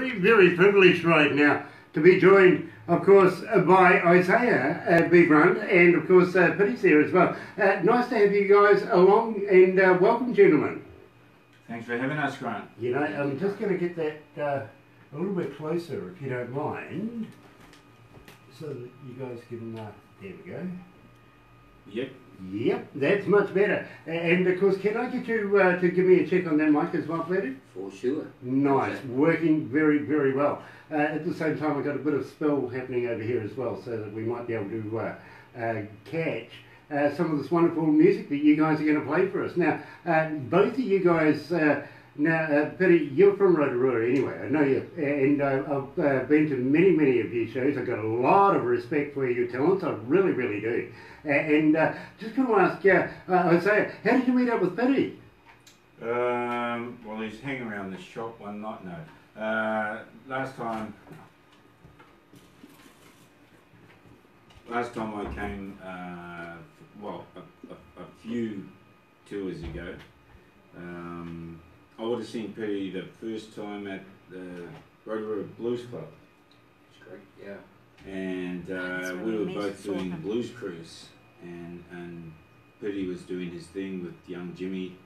Very privileged right now to be joined, of course, by Isaiah B Brunt and, of course, Pitty's there as well. Nice to have you guys along and welcome, gentlemen. Thanks for having us, Grant. You know, I'm just going to get that a little bit closer, if you don't mind, so that you guys can, there we go. Yep. Yep, that's much better. And of course, can I get you to give me a check on that mic as well, please? For sure. Nice, working very, very well. At the same time, I've got a bit of spill happening over here as well, so that we might be able to catch some of this wonderful music that you guys are going to play for us. Now, both of you guys, Pitty, you're from Rotorua anyway, I know you, and I've been to many, many of your shows. I've got a lot of respect for your talents, I really, really do. And just going to ask, Isaiah, how did you meet up with Pitty? Well, he's hanging around the shop one night. No, last time I came, well, a few tours ago. I would have seen Pitty the first time at the Rotorua Blues Club. That's correct, yeah. And we were both doing the blues cruise, and Pitty was doing his thing with young Jimmy,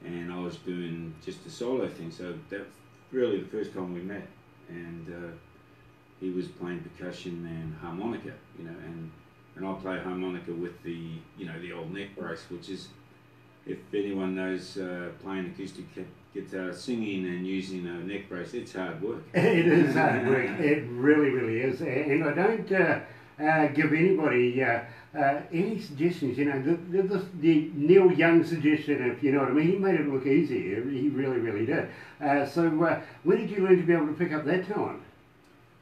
and I was doing just a solo thing. So that's really the first time we met, and he was playing percussion and harmonica, you know, and I play harmonica with the, you know, the old neck brace, which is, if anyone knows playing acoustic guitar, singing and using a neck brace, it's hard work. It is hard work, it really, really is. And I don't give anybody any suggestions, you know, the Neil Young suggestion, if you know what I mean. He made it look easy, he really, really did. So when did you learn to be able to pick up that talent?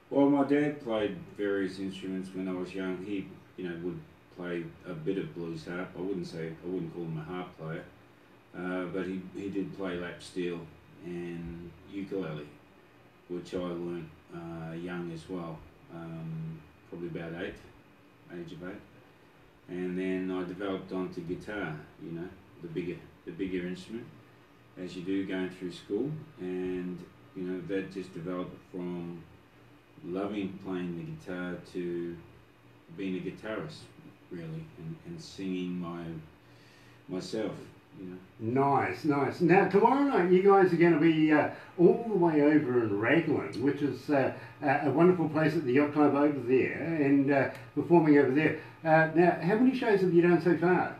Well, my dad played various instruments when I was young. He, you know, would play a bit of blues harp. I wouldn't call him a harp player, but he did play lap steel and ukulele, which I learnt young as well, probably about age of 8, and then I developed onto guitar. You know, the bigger instrument, as you do going through school, and you know that just developed from loving playing the guitar to being a guitarist, really, and singing myself, you know. Nice, nice. Now, tomorrow night you guys are going to be all the way over in Raglan, which is a wonderful place at the yacht club over there, and performing over there. Now, how many shows have you done so far?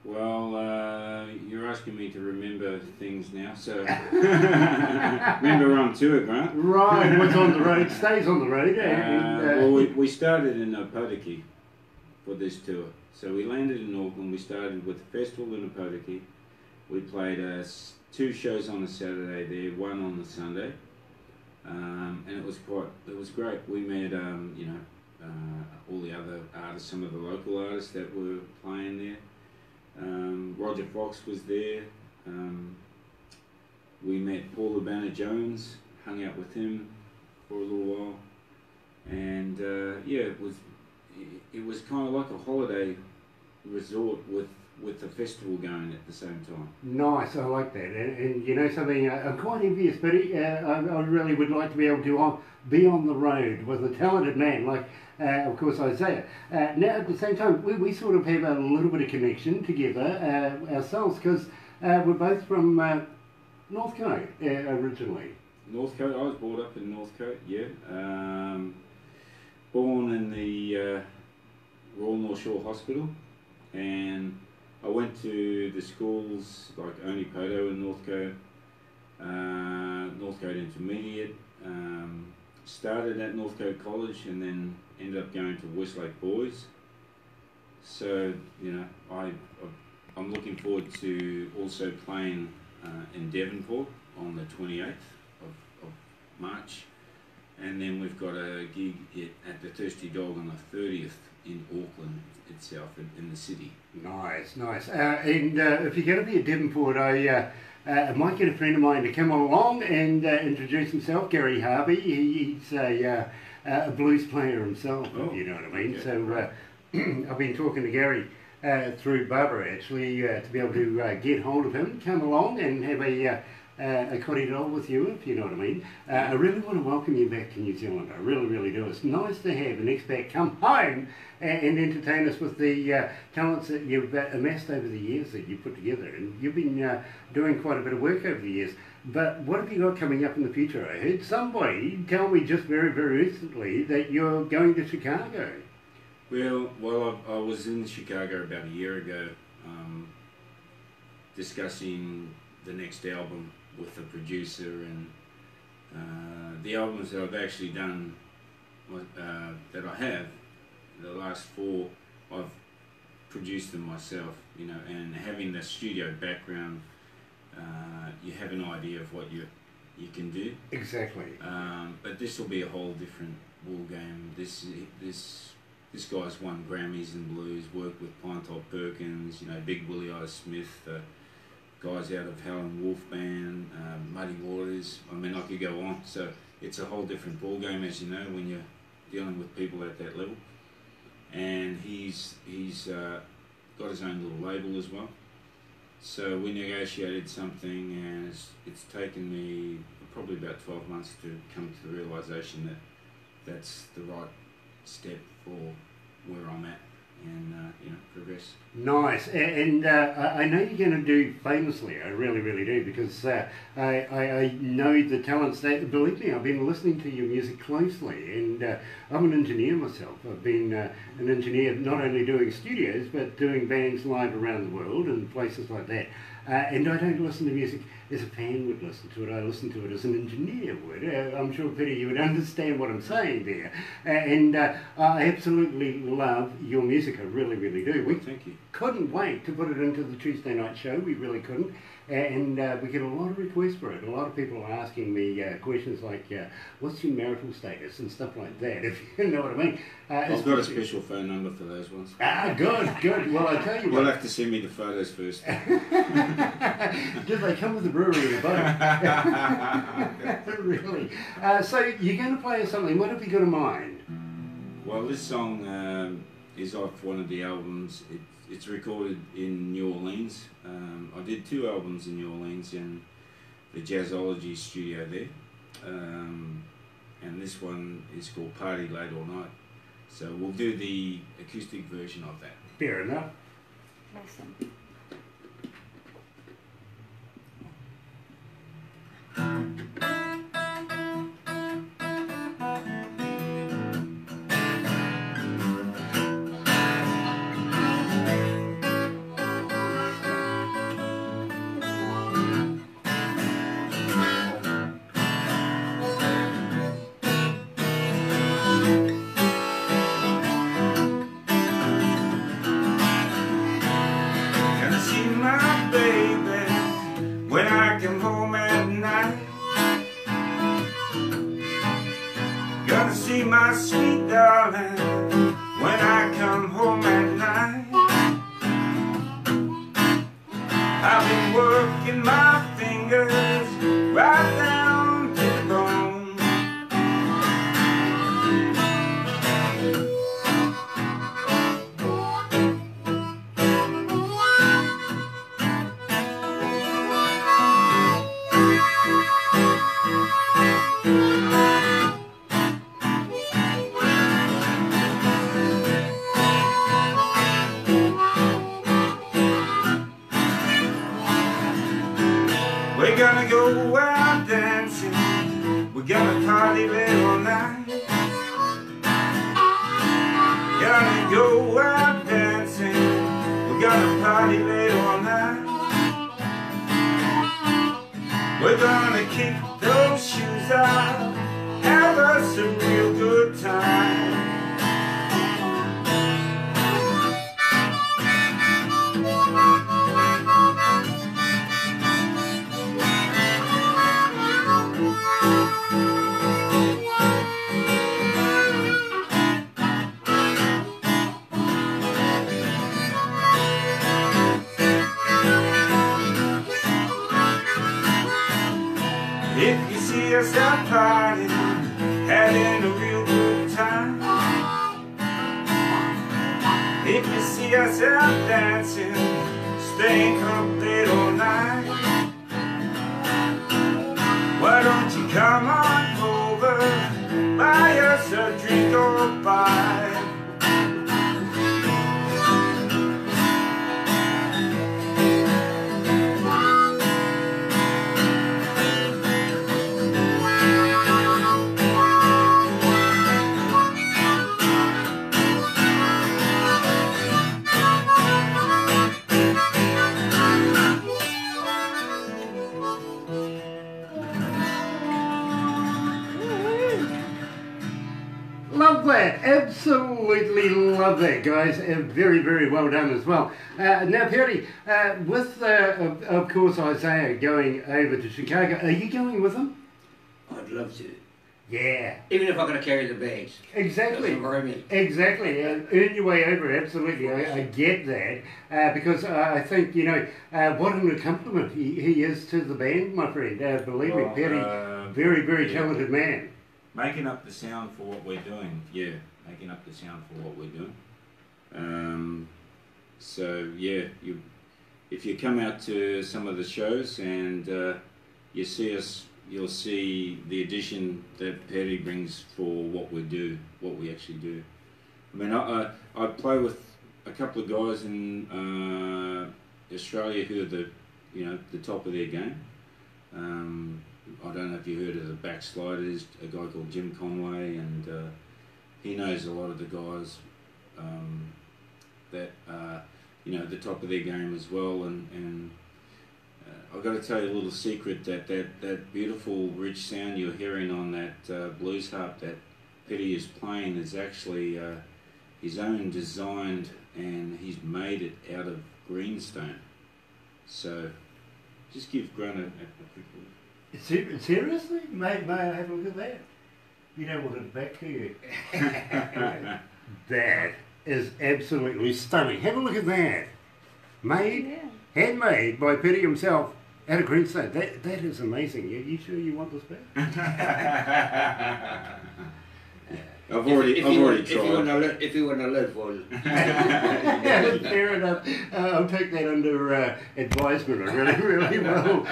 Well, you're asking me to remember things now, so remember we're on tour, Grant. Right, what's on the road stays on the road. Well, we started in Opotiki for this tour. So we landed in Auckland, we started with the festival in Opotiki. We played 2 shows on a Saturday there, 1 on the Sunday. And it was great. We met, you know, all the other artists, some of the local artists that were playing there. Roger Fox was there. We met Paul Urbana-Jones, hung out with him for a little while, and yeah, it was kind of like a holiday resort with the festival going at the same time. Nice, I like that. And you know something, I'm quite envious, but I really would like to be able to be on the road with a talented man like, of course, Isaiah. Now, at the same time, we sort of have a little bit of connection together ourselves, because we're both from Northcote originally. Northcote, I was brought up in Northcote, yeah. Born in the Royal North Shore Hospital, and I went to the schools like Onipoto in Northcote, Northcote Intermediate, started at Northcote College, and then ended up going to Westlake Boys. So, you know, I'm looking forward to also playing in Devonport on the 28th of March. And then we've got a gig at the Thirsty Dog on the 30th in Auckland itself, in the city. Nice, nice. And if you're going to be at Devonport, I might get a friend of mine to come along and introduce himself, Gary Harvey. He's a blues player himself, if you know what I mean. Okay. So I've been talking to Gary through Barbara, actually, to be able to get hold of him, come along and have a a cordial with you, if you know what I mean. I really want to welcome you back to New Zealand. I really, really do. It's nice to have an expat come home and entertain us with the talents that you've amassed over the years that you've put together. And you've been doing quite a bit of work over the years. But what have you got coming up in the future? I heard somebody tell me just very, very recently that you're going to Chicago. Well, I was in Chicago about a year ago, discussing the next album with the producer, and the albums that I've actually done, that I have, the last 4, I've produced them myself, you know, and having the studio background, you have an idea of what you can do. Exactly. But this will be a whole different ball game. This guy's won Grammys and blues, worked with Pinetop Perkins, you know, Big Willie I. Smith, guys out of Howlin' Wolf Band, Muddy Waters. I mean, I could go on. So it's a whole different ball game, as you know, when you're dealing with people at that level. And he's got his own little label as well. So we negotiated something, and it's taken me probably about 12 months to come to the realisation that that's the right step for where I'm at, and you know, progress. Nice, and I know you're going to do famously. I really, really do, because I know the talents. That, believe me, I've been listening to your music closely, and I'm an engineer myself. I've been an engineer, not only doing studios, but doing bands live around the world and places like that. And I don't listen to music as a fan would listen to it. I listen to it as an engineer would. I'm sure, Peter, you would understand what I'm saying there. And I absolutely love your music. I really, really do. Well, thank you. Couldn't wait to put it into the Tuesday night show. We really couldn't. And we get a lot of requests for it. A lot of people are asking me questions like, what's your marital status and stuff like that, if you know what I mean. I've got a special phone number for those ones. Good. Well, I tell you what. You'll have to send me the photos first. Do they come with the brewery in a boat? Really? So you're going to play us something. What have you got in mind? Well, this song is off one of the albums. It's recorded in New Orleans. I did 2 albums in New Orleans in the Jazzology studio there. And this one is called Party Late All Night. So we'll do the acoustic version of that. Fair enough. Awesome. Gonna see my sweet darling when I come home at night. I've been working my fingers right down to the bone. We're gonna go out dancing, we're gonna party late all night. Gonna go out dancing, we're gonna party late all night. We're gonna kick those shoes out, have us a real good time. If you see us out partying, having a real good time. If you see us out dancing, staying up late all night. Why don't you come on over, buy us a drink or five? Love that, absolutely love that, guys. Very, very well done as well. Now, Perry, with of course Isaiah going over to Chicago, are you going with him? I'd love to. Yeah. Even if I'm going to carry the bags. Exactly. Doesn't worry me. Exactly. Earn your way over, absolutely. I get that. Because I think, you know, what an accompaniment he is to the band, my friend. Believe me, Perry, very, very talented man. Making up the sound for what we're doing, yeah. Making up the sound for what we're doing. So yeah, if you come out to some of the shows and you see us, you'll see the addition that Perry brings for what we actually do. I mean, I play with a couple of guys in Australia who are the top of their game. I don't know if you heard of the Backsliders, a guy called Jim Conway, and he knows a lot of the guys that are, at the top of their game as well. And I've got to tell you a little secret that beautiful, rich sound you're hearing on that blues harp that Petty is playing is actually his own designed, and he's made it out of greenstone. So just give Grunt a quick look. Seriously? May I have a look at that? You don't want it back, do you? That is absolutely stunning. Have a look at that. Handmade by Petty himself out of greenstone. That is amazing. Are you sure you want this back? I've already tried. If you want to live, well. Fair enough. I'll take that under advisement. I really will.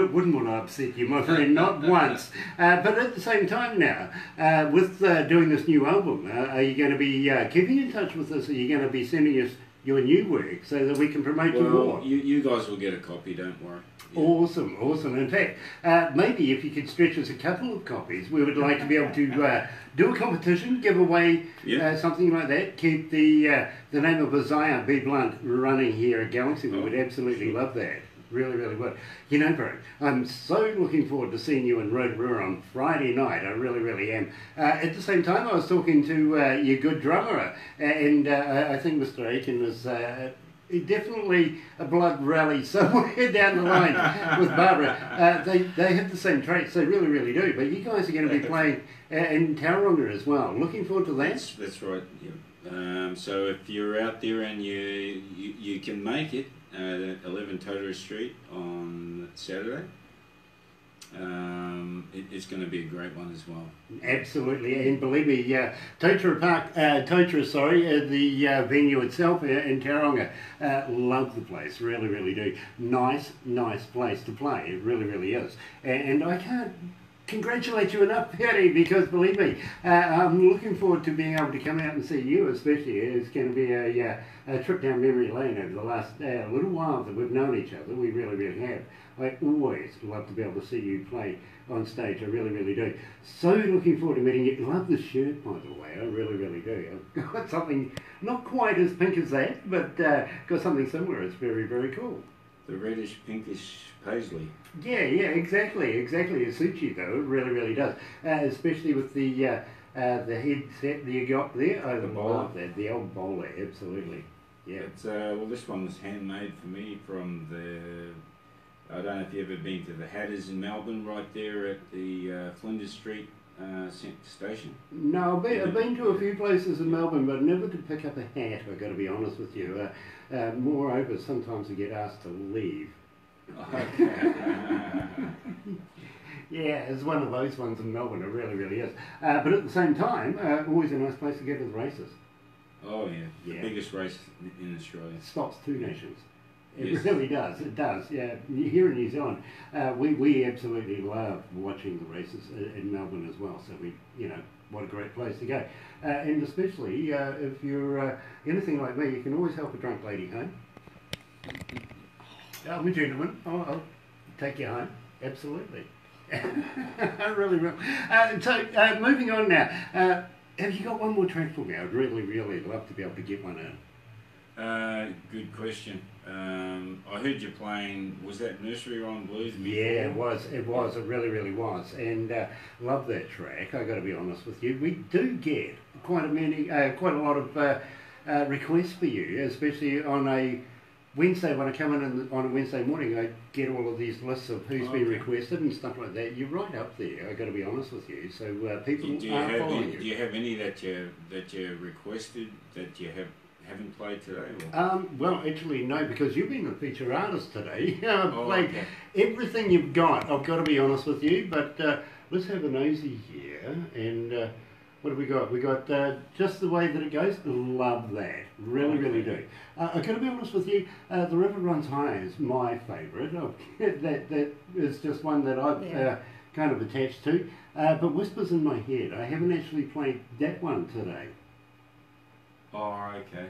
Wouldn't want to upset you, my friend, not once. But at the same time now, with doing this new album, are you going to be keeping in touch with us? Are you going to be sending us your new work so that we can promote you more? You guys will get a copy, don't worry. Yeah. Awesome. In fact, maybe if you could stretch us a couple of copies, we would like to be able to do a competition, give away something like that. Keep the name of Isaiah B Brunt running here at Galaxy. We would absolutely love that. Really would. You know, bro, I'm so looking forward to seeing you in Rotorua on Friday night. I really am. At the same time, I was talking to your good drummer, and I think Mr. Aiken is definitely a blood rally somewhere down the line with Barbara. They have the same traits, they really do. But you guys are going to be playing in Tauranga as well. Looking forward to that. That's right. Yeah. So if you're out there and you can make it, 11 Totara Street on Saturday. It's going to be a great one as well. Absolutely, and believe me, Totara Park, the venue itself in Tauranga, love the place, really do. Nice place to play, it really is. And I can't congratulate you enough, Perry, because believe me, I'm looking forward to being able to come out and see you, especially. It's going to be a trip down memory lane over the last little while that we've known each other. We really have. I always love to be able to see you play on stage. I really do. So looking forward to meeting you. Love the shirt, by the way. I really do. I've got something not quite as pink as that, but got something similar. It's very cool. The reddish pinkish paisley. Yeah, exactly. It suits you though. It really does. Especially with the headset that you got there. I love that. The old bowler, absolutely. Yeah. It's, this one was handmade for me from the. I don't know if you've ever been to the Hatters in Melbourne, right there at the Flinders Street station. No, I've been to a few places in Melbourne, but never to pick up a hat. I've got to be honest with you. Moreover, sometimes I get asked to leave. Yeah, it's one of those ones in Melbourne. It really is. But at the same time, always a nice place to go to the races. Oh yeah, the biggest race in Australia. Stops two nations. It Yes. really does. It does. Yeah. Here in New Zealand, we absolutely love watching the races in Melbourne as well. So what a great place to go. And especially if you're anything like me, you can always help a drunk lady home. I'm a gentleman. I'll take you home. Absolutely. I really will. So moving on now. Have you got one more track for me? I'd really, really love to be able to get one in. Good question. I heard you playing, was that Nursery Rhyme Blues before? Yeah, it was. It really, really was. And love that track, I got to be honest with you. We do get quite a lot of requests for you, especially on a Wednesday when I come in on a Wednesday morning. I get all of these lists of who's been requested and stuff like that. You're right up there, I got to be honest with you. So people are following you. Do you have any that you requested that you haven't played today? Or? Well, actually, no, because you've been the feature artist today. I've Oh, played okay. everything you've got. I've got to be honest with you, but let's have a nosy here. And what have we got? We got Just the Way That It Goes. Love that. Really, really do. I've got to be honest with you. The River Runs High is my favourite. That is just one that I've kind of attached to. But Whispers in My Head, I haven't actually played that one today. Oh, okay.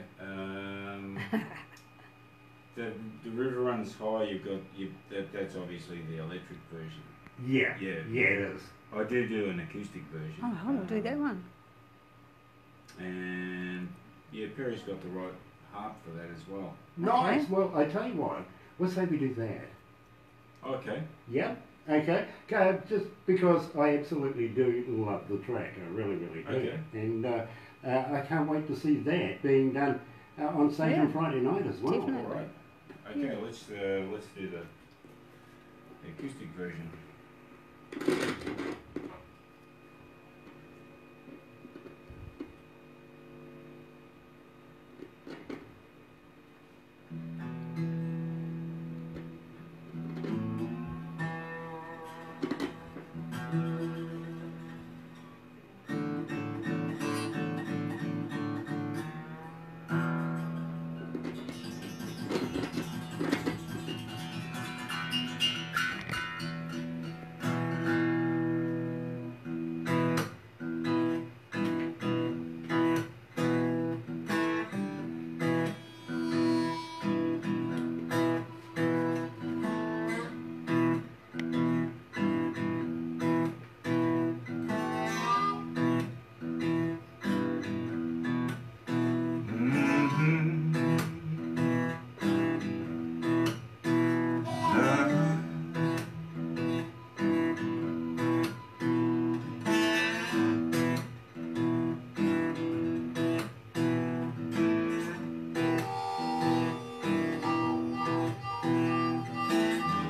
The River Runs High. That's obviously the electric version. Yeah, Yeah. it is. I do an acoustic version. Oh, I will do that one. And yeah, Perry's got the right harp for that as well. Nice. Okay. Well, I tell you what. Let's say we do that. Okay. Yeah. Okay. Just because I absolutely do love the track. I really, really do. Okay. And I can't wait to see that being done on stage on Friday night as well. Definitely. All right. Okay. Let's do the acoustic version.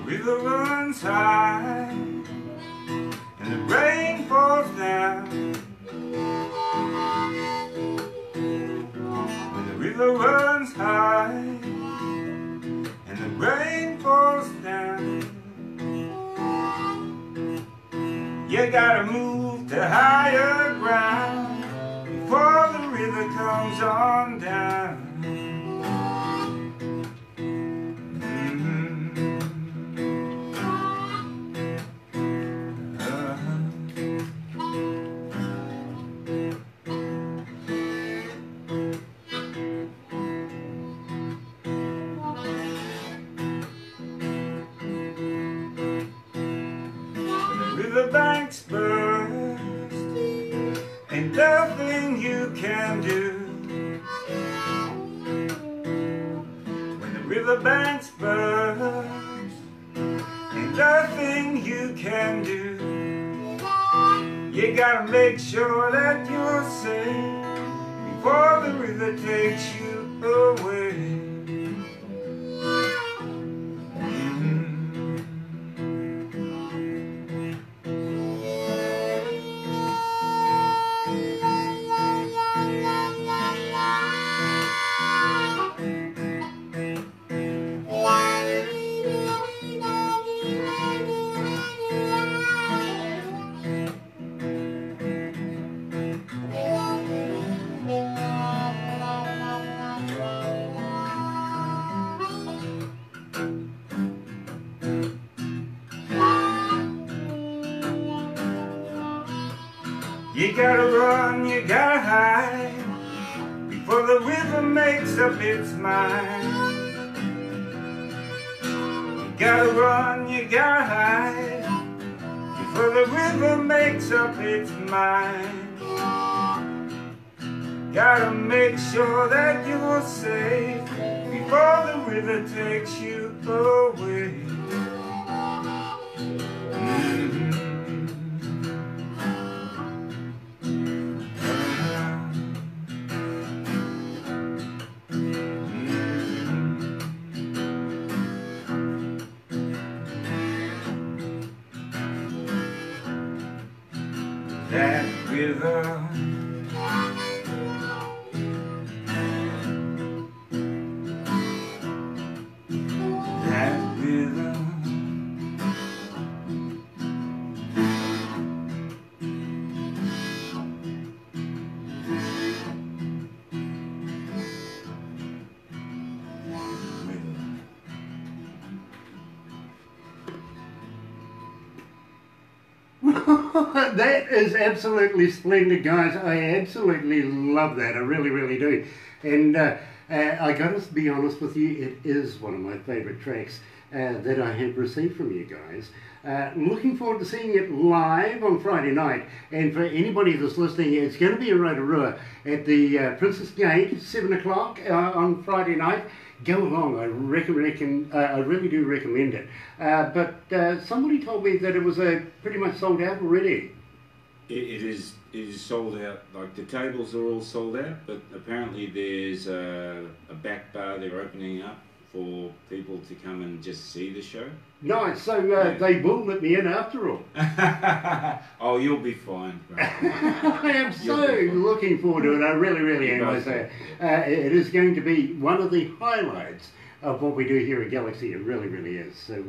river runs high and the rain falls down. When the river runs high and the rain falls down, you gotta move to higher ground before the river comes on down. Riverbanks burst, ain't nothing you can do. When the riverbanks burst, ain't nothing you can do. You gotta make sure that you're safe before the river takes you away. You gotta run, you gotta hide before the river makes up its mind. You gotta run, you gotta hide before the river makes up its mind. Gotta make sure that you're safe before the river takes you away. That river, that river, That is absolutely splendid, guys. I absolutely love that. I really, really do. And I got to be honest with you, it is one of my favourite tracks that I have received from you guys. Looking forward to seeing it live on Friday night. And for anybody that's listening, it's going to be in Rotorua at the Princess Gate, 7 o'clock on Friday night. Go along, I really do recommend it. But somebody told me that it was pretty much sold out already. It is sold out. Like the tables are all sold out, but apparently there's a back bar they're opening up for people to come and just see the show. Nice, so they will let me in after all. Oh, you'll be fine. I am so looking forward to it. I really, really am. I say, it is going to be one of the highlights of what we do here at Galaxy. It really, really is. So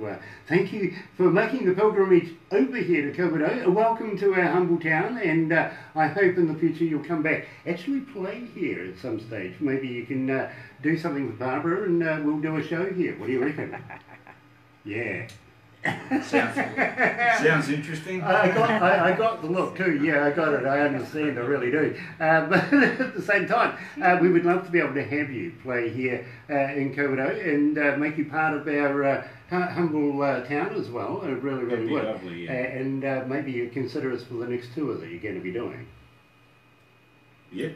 thank you for making the pilgrimage over here to Komodo. Welcome to our humble town, and I hope in the future you'll come back, actually play here at some stage. Maybe you can do something with Barbara and we'll do a show here. What do you reckon? Yeah. sounds interesting. I got the look too. Yeah, I got it. I understand. I really do. But at the same time, we would love to be able to have you play here in Komodo and make you part of our humble town as well. It really, really would. Lovely, yeah. And maybe you consider us for the next tour that you're going to be doing. Yep.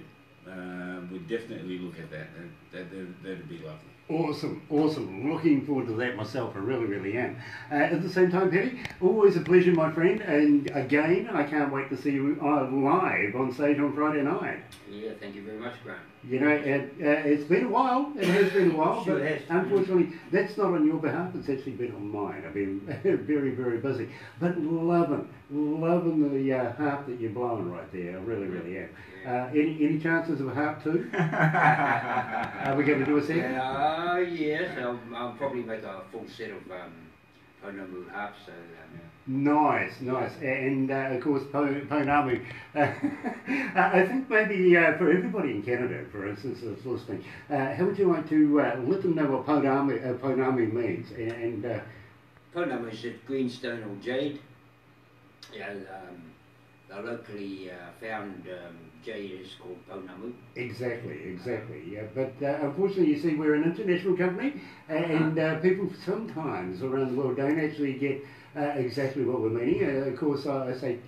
We'd definitely look at that. That'd be lovely. Awesome, awesome. Looking forward to that myself. I really, really am. At the same time, Patty, always a pleasure, my friend. And again, I can't wait to see you live on stage on Friday night. Yeah, thank you very much, Grant. You know, it's been a while. It has been a while, Sure but has. unfortunately, that's not on your behalf. It's actually been on mine. I've been very, very busy. But loving the harp that you're blowing right there. I really, really am. Yeah. Any chances of a harp too? Are we going to do a set? Yes, I'll probably make a full set of Pounamu harps. So, Nice, nice. And of course, Pounamu. I think maybe for everybody in Canada, for instance, that's listening, how would you like to let them know what Pounamu means? And Pounamu is greenstone or jade. The locally found jade is called Pounamu. Exactly. Yeah, but unfortunately, you see, we're an international company, and people sometimes around the world don't actually get exactly what we're meaning. Of course, I say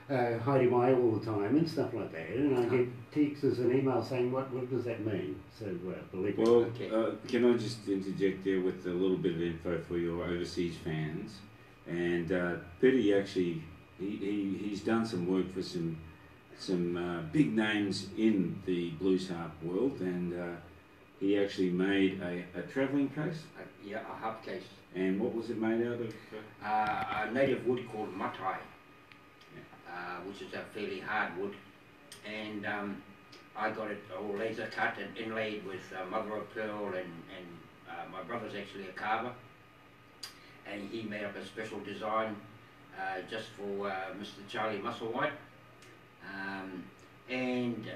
Heidi Mai all the time and stuff like that, and I get texts and emails saying, what does that mean? So believe me. Well, can I just interject there with a little bit of info for your overseas fans? And Petty actually, he's done some work for some big names in the blues harp world, and he actually made a travelling case. A harp case. And what was it made out of? A native wood called matai, which is a fairly hard wood, and I got it all laser cut and inlaid with mother of pearl, and my brother's actually a carver, and he made up a special design just for Mr. Charlie Musselwhite, and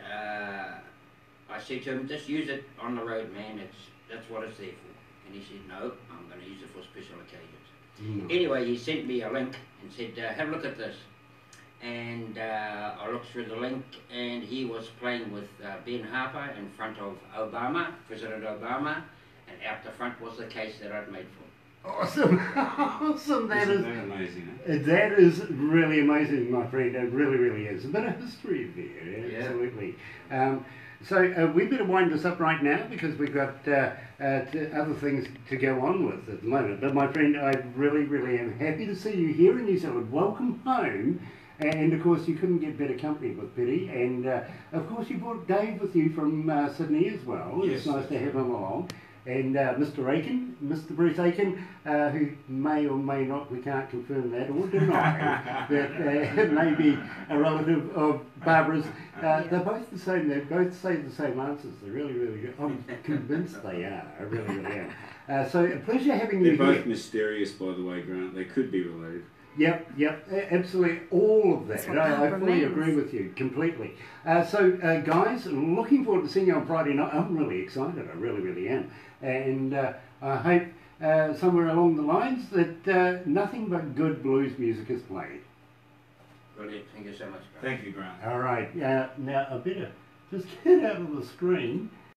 I said to him, just use it on the road, man, that's what it's there for. And he said, no, I'm going to use it for special occasions. Anyway, he sent me a link and said, have a look at this. And I looked through the link, and he was playing with Ben Harper in front of Obama, President Obama, and out the front was the case that I'd made for him. Awesome, awesome. Isn't that amazing, eh? That is really amazing, my friend. It really, really is. A bit of history there, absolutely. So we better wind this up right now because we've got other things to go on with at the moment. But my friend, I really, really am happy to see you here in New Zealand. Welcome home. And of course, you couldn't get better company with Pity. And of course, you brought Dave with you from Sydney as well. Yes, it's nice to have him along. And Mr. Aiken, Mr. Bruce Aiken, who may or may not, we can't confirm that or deny, that may be a relative of Barbara's. They're both the same, they both say the same answers. They're really, really good. I'm convinced they are, I really, really am. So a pleasure having you here. They're both mysterious, by the way, Grant. They could be related. Yep, absolutely, all of that. I fully agree with you completely. So, guys, looking forward to seeing you on Friday night. I'm really excited, I really, really am. And I hope somewhere along the lines that nothing but good blues music is played. Brilliant, thank you so much. Thank you, Grant. All right, now I better just get out of the screen.